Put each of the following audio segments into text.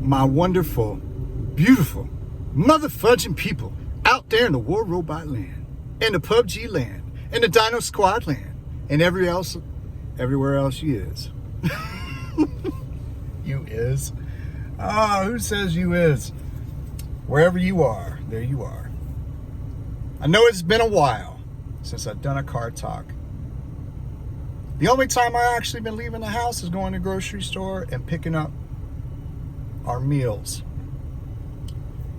my wonderful, beautiful, motherfudging people out there in the War Robot land, in the PUBG land, in the Dino Squad land, and everywhere else you is. You is? Ah, who says you is? Wherever you are, there you are. I know it's been a while since I've done a car talk. The only time I've actually been leaving the house is going to the grocery store and picking up our meals.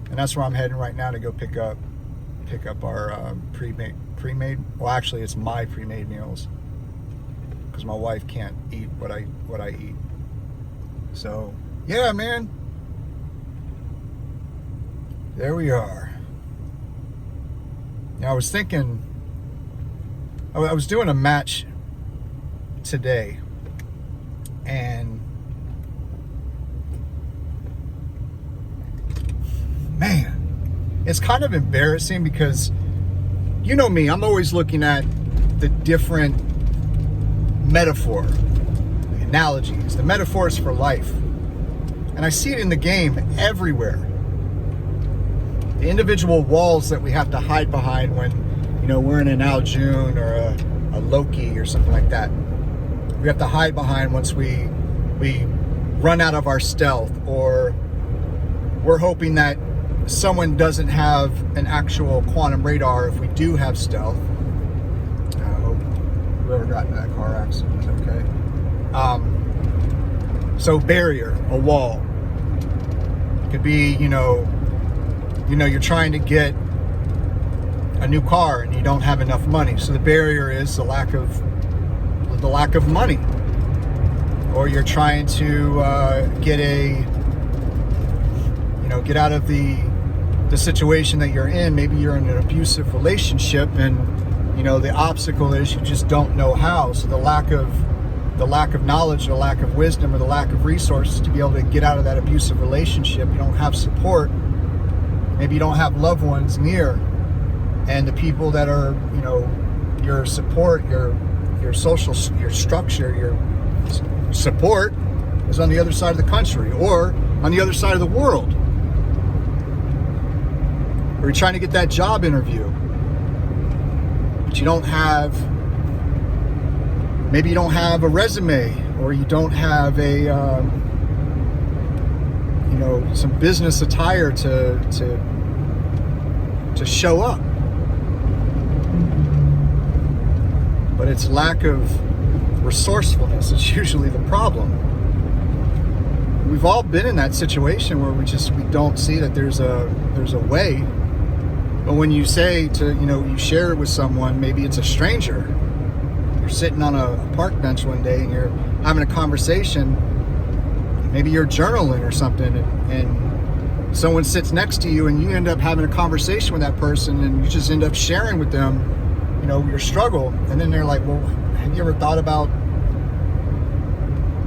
And that's where I'm heading right now to go pick up our pre-made. Well, actually, it's my pre-made meals because my wife can't eat what I eat. So, yeah, man. There we are. Now, I was thinking, I was doing a match today, and man, it's kind of embarrassing because you know me, I'm always looking at the different metaphor, the analogies, the metaphors for life, and I see it in the game everywhere. The individual walls that we have to hide behind when, you know, we're in an Al June or a Loki or something like that. We have to hide behind once we run out of our stealth, or we're hoping that someone doesn't have an actual quantum radar if we do have stealth. I hope whoever got in that car accident is okay. So barrier, a wall. It could be, you know, you're trying to get a new car and you don't have enough money. So the barrier is the lack of money. Or you're trying to get out of the situation that you're in. Maybe you're in an abusive relationship, and you know the obstacle is you just don't know how. So the lack of knowledge, or the lack of wisdom, or the lack of resources to be able to get out of that abusive relationship. You don't have support. Maybe you don't have loved ones near, and the people that are, you know, your support, your social, your structure, your support is on the other side of the country or on the other side of the world. Or you're trying to get that job interview, but you don't have, maybe you don't have a resume, or you don't have a, some business attire to show up. But it's lack of resourcefulness is usually the problem. We've all been in that situation where we don't see that there's a way. But when you say you share it with someone, maybe it's a stranger. You're sitting on a park bench one day and you're having a conversation. Maybe you're journaling or something, and someone sits next to you and you end up having a conversation with that person, and you just end up sharing with them, your struggle. And then they're like, well, have you ever thought about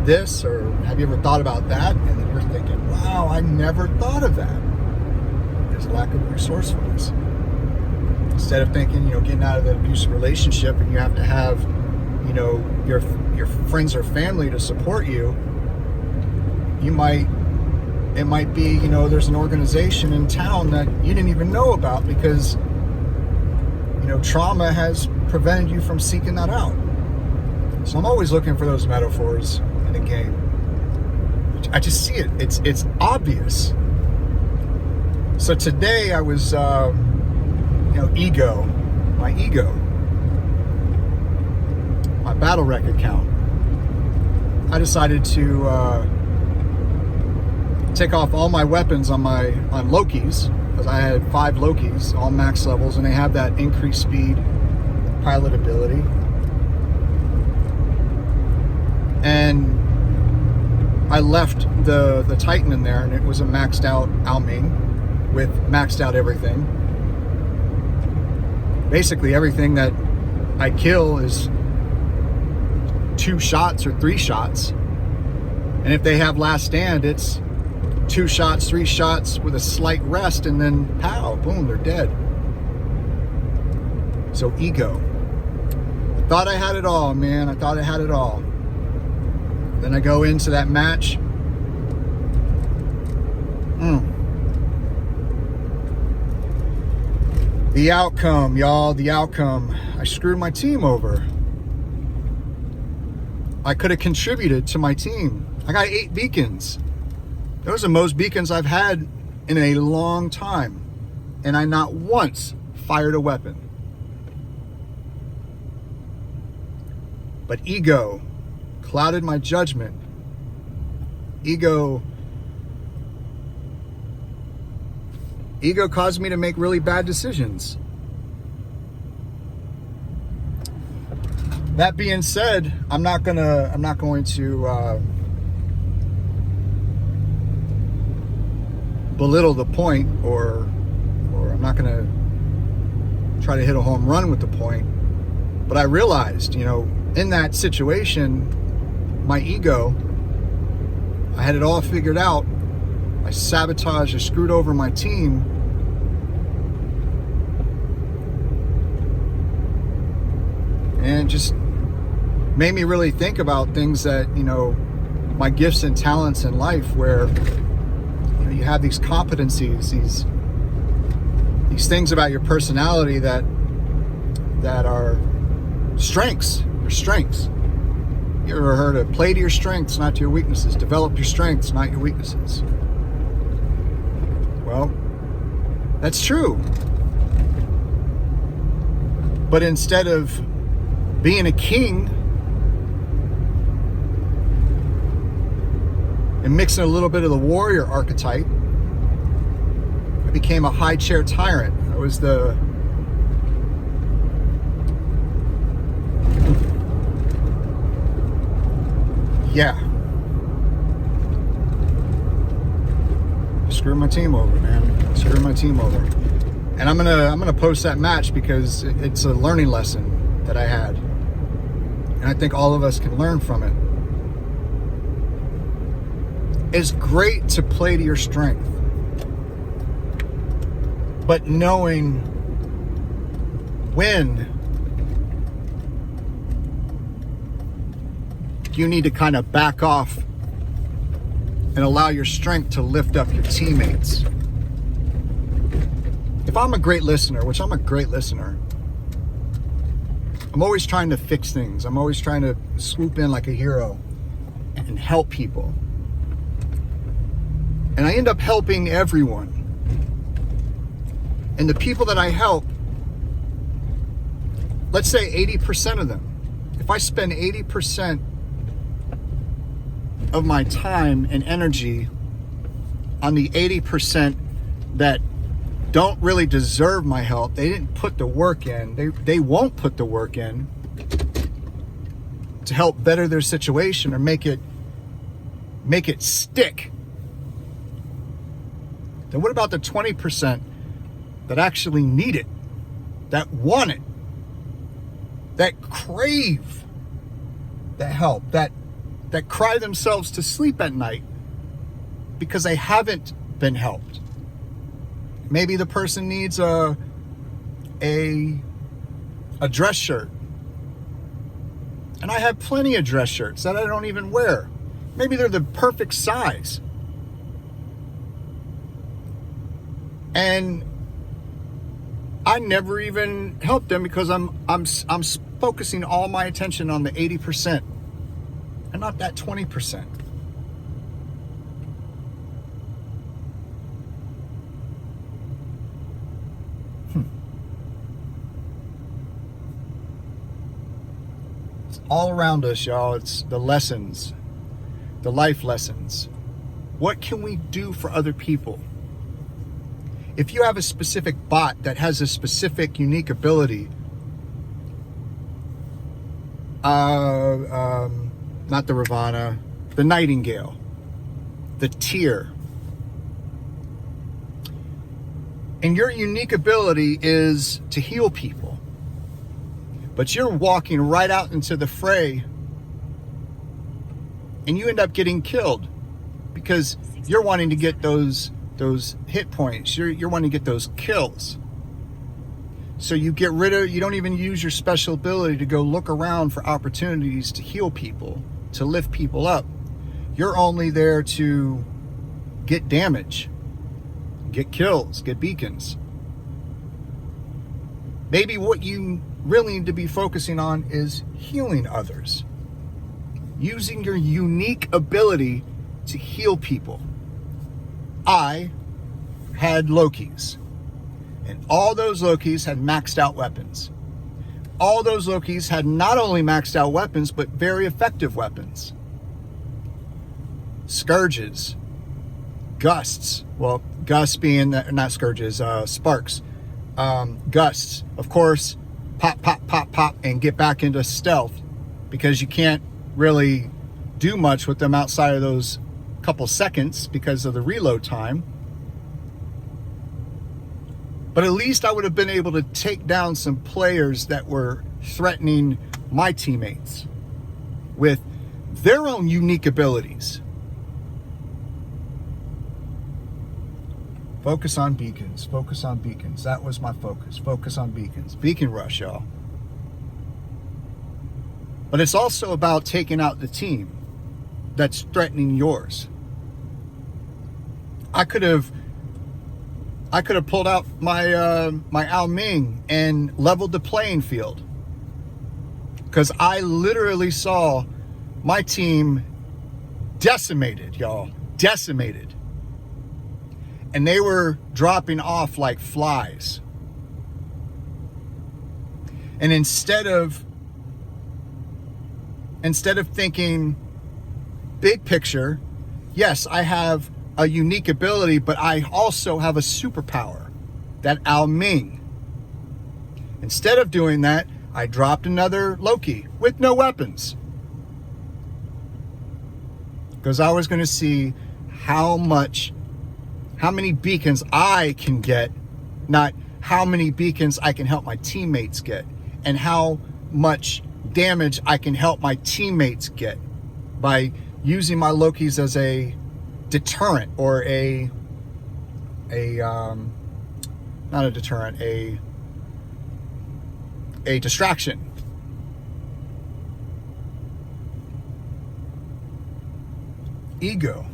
this? Or have you ever thought about that? And then you're thinking, wow, I never thought of that. There's a lack of resourcefulness. Instead of thinking, getting out of that abusive relationship and you have to have, your friends or family to support you, it might be, there's an organization in town that you didn't even know about because, trauma has prevented you from seeking that out. So I'm always looking for those metaphors in the game. I just see it. It's obvious. So today I was, my ego, my battle wreck account. I decided to take off all my weapons on Lokis, because I had 5 Lokis, all max levels, and they have that increased speed, pilot ability. And I left the Titan in there, and it was a maxed out Alming with maxed out everything. Basically everything that I kill is 2 shots or 3 shots. And if they have last stand, it's 2 shots, 3 shots with a slight rest, and then pow, boom, they're dead. So ego. I thought I had it all, man. I thought I had it all. Then I go into that match, The outcome, y'all, the outcome. I screwed my team over. I could have contributed to my team. I got 8 beacons. Those are the most beacons I've had in a long time. And I not once fired a weapon. But ego clouded my judgment. Ego caused me to make really bad decisions. That being said, I'm not going to belittle the point, or I'm not going to try to hit a home run with the point. But I realized, in that situation, my ego, I had it all figured out. I sabotaged, I screwed over my team. And it just made me really think about things that, my gifts and talents in life, where you have these competencies, these things about your personality that are strengths. Your strengths. You ever heard of play to your strengths, not to your weaknesses? Develop your strengths, not your weaknesses. Well, that's true. But instead of being a king and mixing a little bit of the warrior archetype, I became a high chair tyrant. I was screw my team over, man. Screw my team over. And I'm gonna post that match because it's a learning lesson that I had. And I think all of us can learn from it. It's great to play to your strength. But knowing when you need to kind of back off and allow your strength to lift up your teammates. If I'm a great listener, which I'm a great listener, I'm always trying to fix things. I'm always trying to swoop in like a hero and help people. And I end up helping everyone. And the people that I help, let's say 80% of them, if I spend 80% of my time and energy on the 80% that don't really deserve my help, they didn't put the work in, they won't put the work in to help better their situation or make it stick, then what about the 20% that actually need it, that want it, that crave that help, that cry themselves to sleep at night because they haven't been helped? Maybe the person needs a dress shirt. And I have plenty of dress shirts that I don't even wear. Maybe they're the perfect size. And I never even help them because I'm focusing all my attention on the 80% and not that 20%. It's all around us, y'all. It's the lessons, the life lessons. What can we do for other people? If you have a specific bot that has a specific unique ability, not the Ravana, the Nightingale, the Tear, and your unique ability is to heal people, but you're walking right out into the fray and you end up getting killed because you're wanting to get those hit points. You're wanting to get those kills. So you don't even use your special ability to go look around for opportunities to heal people, to lift people up. You're only there to get damage, get kills, get beacons. Maybe what you really need to be focusing on is healing others. Using your unique ability to heal people. I had Lokis. And all those Lokis had maxed out weapons. All those Lokis had not only maxed out weapons, but very effective weapons. Scourges. Gusts. Well, gusts being, not scourges, sparks. Gusts. Of course, pop, pop, pop, pop, and get back into stealth. Because you can't really do much with them outside of those couple seconds because of the reload time. But at least I would have been able to take down some players that were threatening my teammates with their own unique abilities. Focus on beacons. Focus on beacons. That was my focus. Focus on beacons. Beacon rush, y'all. But it's also about taking out the team that's threatening yours. I could have pulled out my my Ao Ming and leveled the playing field, because I literally saw my team decimated, y'all, decimated, and they were dropping off like flies. And instead of thinking big picture, yes, I have a unique ability, but I also have a superpower, that Ao Ming. Instead of doing that, I dropped another Loki with no weapons, because I was going to see how many beacons I can get, not how many beacons I can help my teammates get, and how much damage I can help my teammates get by using my Lokis as a deterrent, or not a deterrent, a distraction. Ego.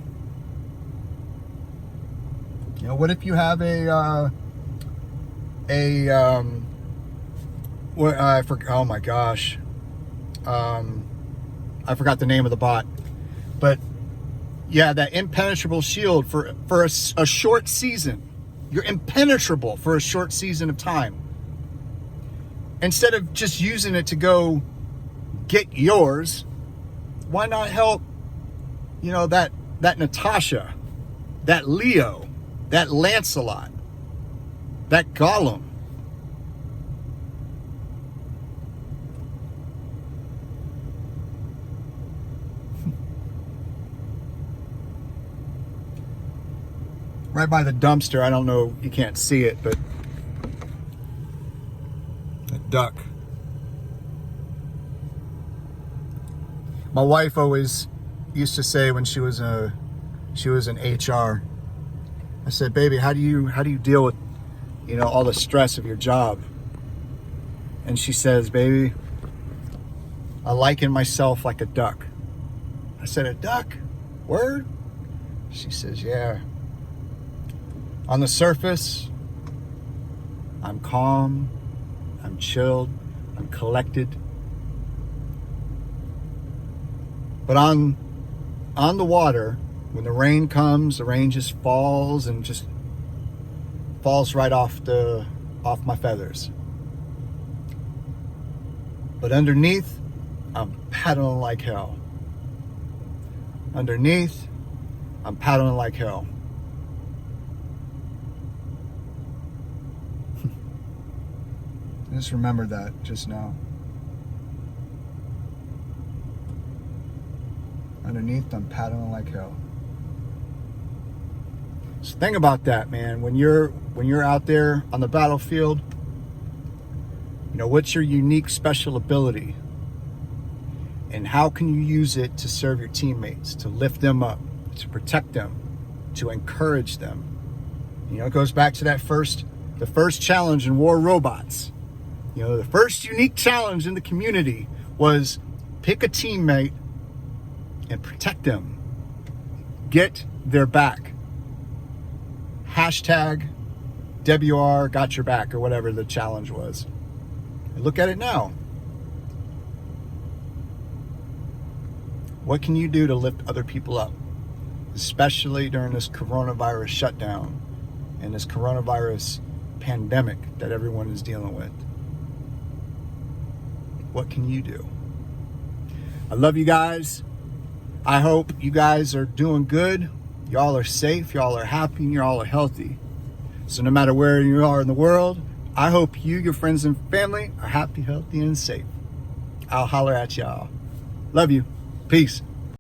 You know, what if you have oh my gosh, I forgot the name of the bot, but yeah, that impenetrable shield for a short season. You're impenetrable for a short season of time. Instead of just using it to go get yours, why not help, you know, that Natasha, that Leo, that Lancelot, that Gollum? Right by the dumpster, I don't know, you can't see it, but a duck. My wife always used to say when she was in HR, I said, "Baby, how do you deal with, you know, all the stress of your job?" And she says, "Baby, I liken myself like a duck." I said, "A duck? Word?" She says, "Yeah. On the surface, I'm calm, I'm chilled, I'm collected. But on the water, when the rain comes, the rain just falls and just falls right off my feathers. But underneath, I'm paddling like hell. Underneath, I'm paddling like hell." Just remember that just now. Underneath, I'm paddling like hell. So think about that, man. When you're out there on the battlefield, you know, what's your unique special ability? And how can you use it to serve your teammates, to lift them up, to protect them, to encourage them? You know, it goes back to the first challenge in War Robots. You know, the first unique challenge in the community was pick a teammate and protect them. Get their back. Hashtag WR got your back, or whatever the challenge was. Look at it now. What can you do to lift other people up, especially during this coronavirus shutdown and this coronavirus pandemic that everyone is dealing with? What can you do? I love you guys. I hope you guys are doing good. Y'all are safe, y'all are happy, and y'all are healthy. So no matter where you are in the world, I hope you, your friends, and family are happy, healthy, and safe. I'll holler at y'all. Love you. Peace.